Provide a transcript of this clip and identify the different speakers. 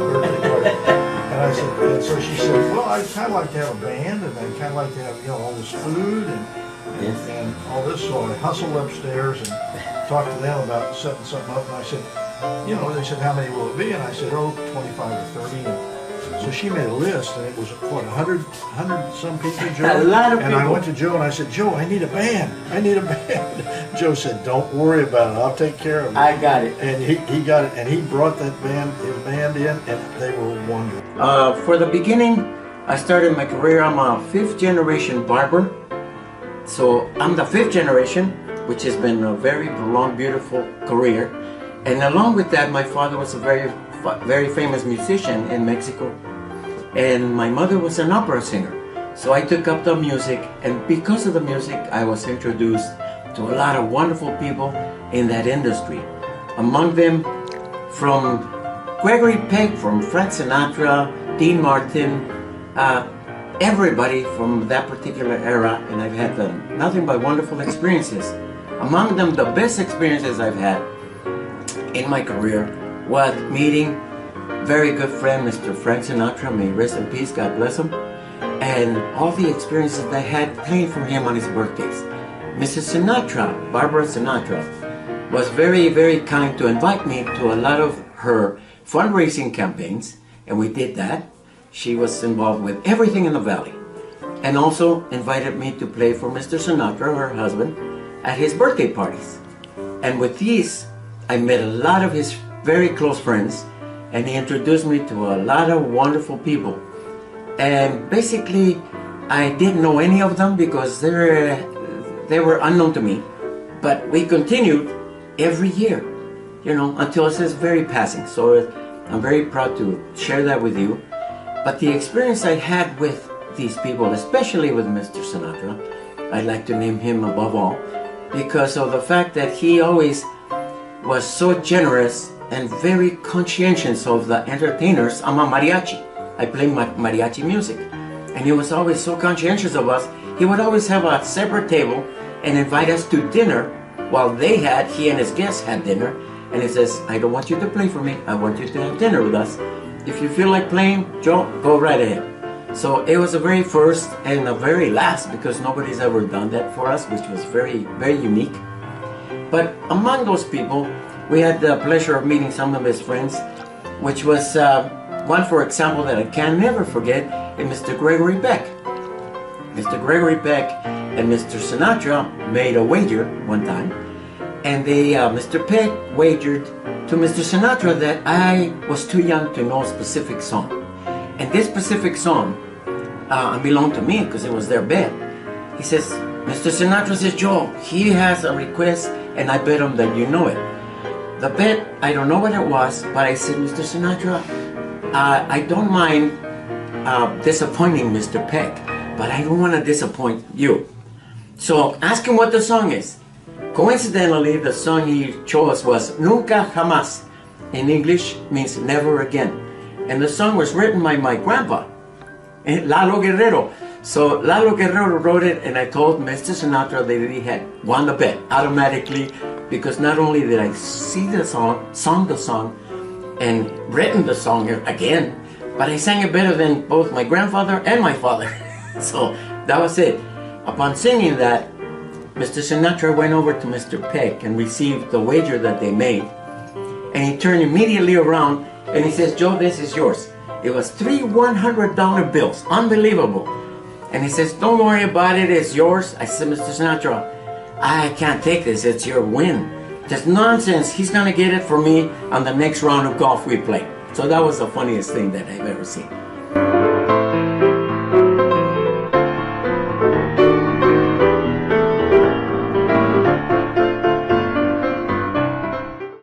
Speaker 1: birthday party. And I said, and so she said, well, I'd kind of like to have a band, and I'd kind of like to have, all this food and all this. So I hustled upstairs and talked to them about setting something up. And I said, they said, how many will it be? And I said, 25 or 30. And so she made a list, and it was, 100 some people, Joe?
Speaker 2: A lot of people.
Speaker 1: And I went to Joe, and I said, Joe, I need a band. Joe said, don't worry about it. I'll take care of it.
Speaker 2: I got it.
Speaker 1: And he got it, and he brought his band in, and they were wonderful.
Speaker 2: For the beginning, I started my career. I'm a 5th generation barber. So I'm the 5th generation, which has been a very prolonged, beautiful career. And along with that, my father was a very famous musician in Mexico. And my mother was an opera singer. So I took up the music, and because of the music, I was introduced to a lot of wonderful people in that industry. Among them, from Gregory Peck, from Frank Sinatra, Dean Martin, everybody from that particular era, and I've had nothing but wonderful experiences. Among them, the best experiences I've had in my career was meeting very good friend, Mr. Frank Sinatra, may he rest in peace, God bless him, and all the experiences I had playing for him on his birthdays. Mrs. Sinatra, Barbara Sinatra, was very, very kind to invite me to a lot of her fundraising campaigns, and we did that. She was involved with everything in the valley, and also invited me to play for Mr. Sinatra, her husband, at his birthday parties. And with these, I met a lot of his very close friends, and he introduced me to a lot of wonderful people. And basically, I didn't know any of them because they were unknown to me. But we continued every year, until his very passing. So I'm very proud to share that with you. But the experience I had with these people, especially with Mr. Sinatra, I'd like to name him above all, because of the fact that he always was so generous and very conscientious of the entertainers. I'm a mariachi. I play mariachi music. And he was always so conscientious of us. He would always have a separate table and invite us to dinner while he and his guests had dinner. And he says, I don't want you to play for me. I want you to have dinner with us. If you feel like playing, Joe, go right ahead. So it was the very first and the very last, because nobody's ever done that for us, which was very, very unique. But among those people, we had the pleasure of meeting some of his friends, which was one, for example, that I can never forget, is Mr. Gregory Peck. Mr. Gregory Peck and Mr. Sinatra made a wager one time, and Mr. Peck wagered to Mr. Sinatra that I was too young to know a specific song. And this specific song belonged to me because it was their bet. He says, Mr. Sinatra says, Joe, he has a request, and I bet him that you know it. The bet, I don't know what it was, but I said, Mr. Sinatra, I don't mind disappointing Mr. Peck, but I don't want to disappoint you. So ask him what the song is. Coincidentally, the song he chose was Nunca Jamás. In English, means never again. And the song was written by my grandpa, Lalo Guerrero. So Lalo Guerrero wrote it, and I told Mr. Sinatra that he had won the bet automatically, because not only did I see the sung the song, and written the song again, but I sang it better than both my grandfather and my father. So that was it. Upon singing that, Mr. Sinatra went over to Mr. Peck and received the wager that they made. And he turned immediately around and he says, Joe, this is yours. It was 3 $100 bills. Unbelievable. And he says, don't worry about it, it's yours. I said, Mr. Sinatra, I can't take this, it's your win. That's nonsense, he's gonna get it for me on the next round of golf we play. So that was the funniest thing that I've ever seen.